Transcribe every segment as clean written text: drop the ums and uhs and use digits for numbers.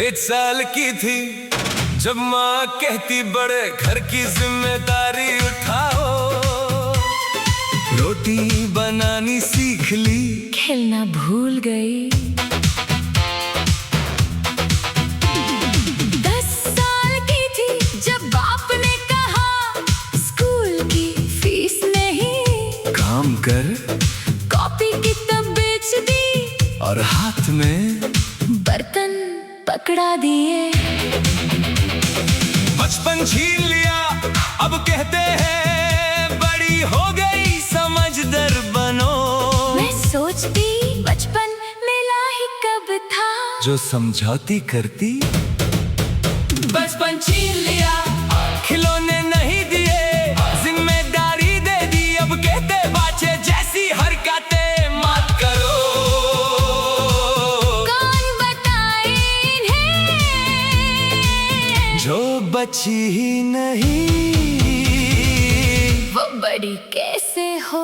1 साल की थी जब माँ कहती बड़े घर की जिम्मेदारी उठाओ। रोटी बनानी सीख ली, खेलना भूल गई। 10 साल की थी जब बाप ने कहा स्कूल की फीस नहीं, काम कर कॉपी किताब बेच दी और हाथ में बर्तन पकड़ा दिए। बचपन छीन लिया, अब कहते हैं बड़ी हो गई समझदार बनो। मैं सोचती बचपन मिला ही कब था, जो समझौती करती। बचपन छीन लिया, खिलौने नहीं दिए, जिम्मेदारी दे दी। अब कहते बच्चे जैसी हरकतें मत करो। कौन बताए इन्हें, जो बची ही नहीं वो बड़ी कैसे हो।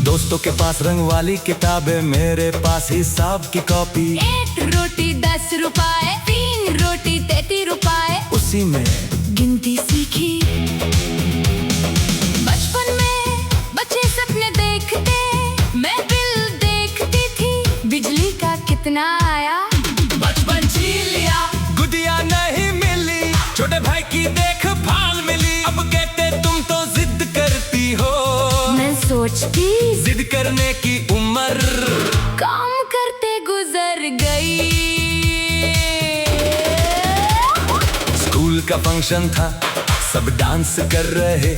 दोस्तों के पास रंग वाली किताबें, मेरे पास हिसाब की कॉपी। 1 रोटी 10 रुपए, 3 रोटी 33 रुपए, उसी में गिनती सीखी। बचपन में बच्चे सपने देखते, मैं बिल देखती थी बिजली का कितना आया। बचपन छीन लिया, गुदिया नहीं मिली, छोटे भाई की देखभाल मिली। अब कहते तुम तो जिद करती हो। मैं सोचती जिद करने की उम्र काम करते गुजर गई। स्कूल का फंक्शन था, सब डांस कर रहे।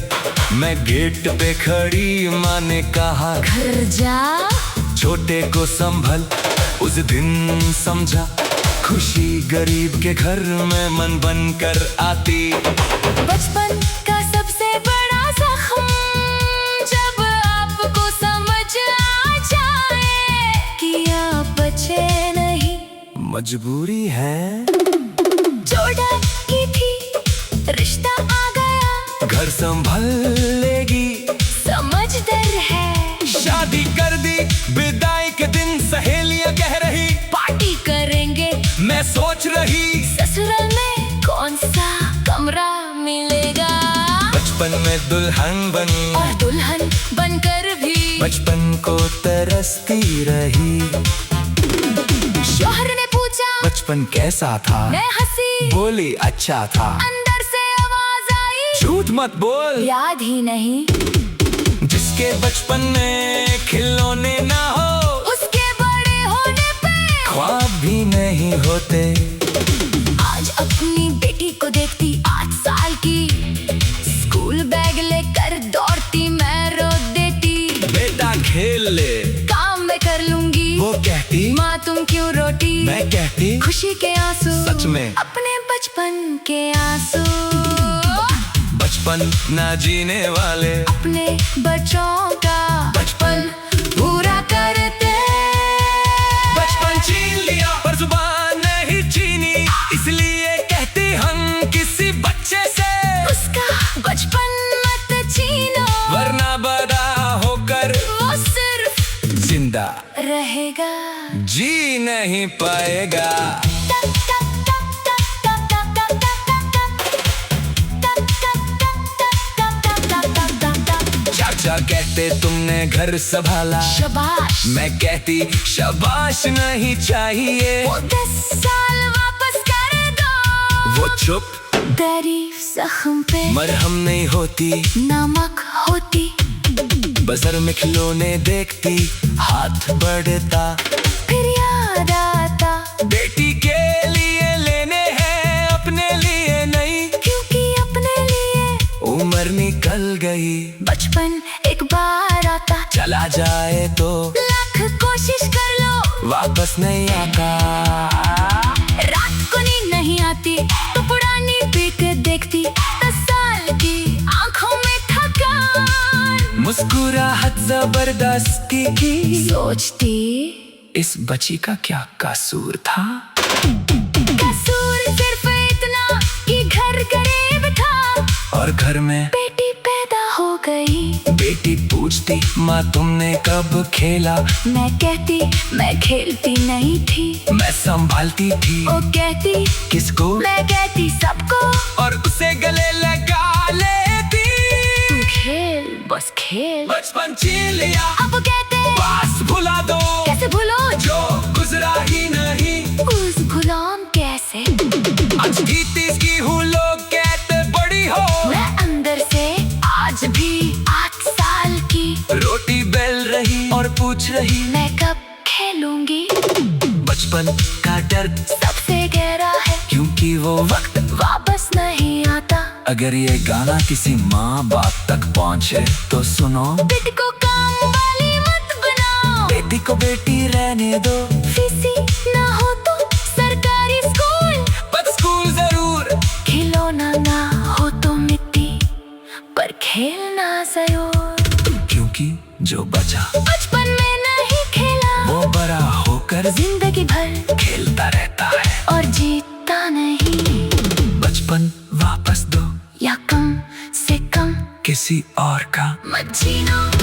मैं गेट पे खड़ी, माँ ने कहा घर जा, छोटे को संभल। उस दिन समझा खुशी गरीब के घर में मन बन कर आती। बचपन का सबसे बड़ा जख्म जब आपको समझ आ जाए कि आप बचे नहीं। मजबूरी है, जोड़ा की थी, रिश्ता आ गया, घर संभल लेगी, समझदार है। शादी कर दी, विदाई के दिन सहेलियां कह रही पार्टी करेंगे, मैं सोच रही ससुराल में कौन सा कमरा मिलेगा। बचपन में दुल्हन बनी और दुल्हन बनकर भी बचपन को तरसती रही। शौहर ने पूछा बचपन कैसा था, मैं हंसी, बोली अच्छा था। अंदर से आवाज आई झूठ मत बोल, याद ही नहीं। जिसके बचपन में खिलौने ना हो, उसके बड़े होने पे ख्वाब भी नहीं होते। आज अपनी बेटी को देखती 8 साल की, स्कूल बैग लेकर दौड़ती, मैं रो देती। बेटा खेल ले, काम मैं कर लूंगी, वो कहती। माँ तुम क्यों रोती, मैं कहती खुशी के आंसू, सच में अपने बचपन के आंसू। बचपन ना जीने वाले अपने बच्चों का बचपन पूरा करते। बचपन छीन लिया पर जुबान नहीं छीनी, इसलिए कहते हम किसी बच्चे से उसका बचपन मत छीनो, वरना बड़ा होकर वो सिर्फ जिंदा रहेगा, जी नहीं पाएगा। चाचा कहते तुमने घर संभाला, शाबाश। मैं कहती शाबाश नहीं चाहिए। वो 10 साल वापस कर दो, वो चुप, तेरी जख्म पे मरहम नहीं होती, नमक होती। बाजार में खिलौने देखती, हाथ बढ़ता, फिर याद आता बेटी के लिए लेने हैं, अपने लिए नहीं, क्योंकि अपने लिए उम्र निकल गई। बचपन एक बार आता, चला जाए तो लाख कोशिश कर लो, वापस नहीं आता। रात को नींद नहीं आती तो पुरानी पिक देखती, 10 साल की आंखों में थकान, मुस्कुराहट जबरदस्ती की, सोचती इस बच्ची का क्या कसूर था। कसूर सिर्फ इतना कि घर गरीब था और घर में बेटी पैदा हो गई। बेटी बेटी पूछती माँ तुमने कब खेला, मैं कहती मैं खेलती नहीं थी। मैं संभालती थी। वो कहती किसको, मैं कहती सबको। और उसे गले लगा लेती। तू खेल बस खेल, बचपन छीन लिया अब वो कहते बस भुला दो। कैसे भूलो जो गुजरा ही नहीं, उस गुलाम कैसे। आज की 30 की हूँ, लोग कहते बड़ी हो। मैं अंदर से आज भी 8 साल की। रोटी बेल रही और पूछ रही मैं कब खेलूंगी। बचपन का डर सबसे गहरा है, क्योंकि वो वक्त वापस नहीं आता। अगर ये गाना किसी माँ बाप तक पहुँचे तो सुनो, बेटी को काम वाली मत बनाओ। बेटी को बेटी रहने दो। फीसी ना हो तो सरकारी स्कूल, पर स्कूल जरूर। खिलौना ना हो तो मिट्टी पर खेलना जरूर। क्योंकि जो बचा बचपन में नहीं खेला, वो बड़ा होकर जिंदगी भर खेलता रहता है। और जीता नहीं। बचपन वापस दो या कम से कम किसी और का। मत जीना।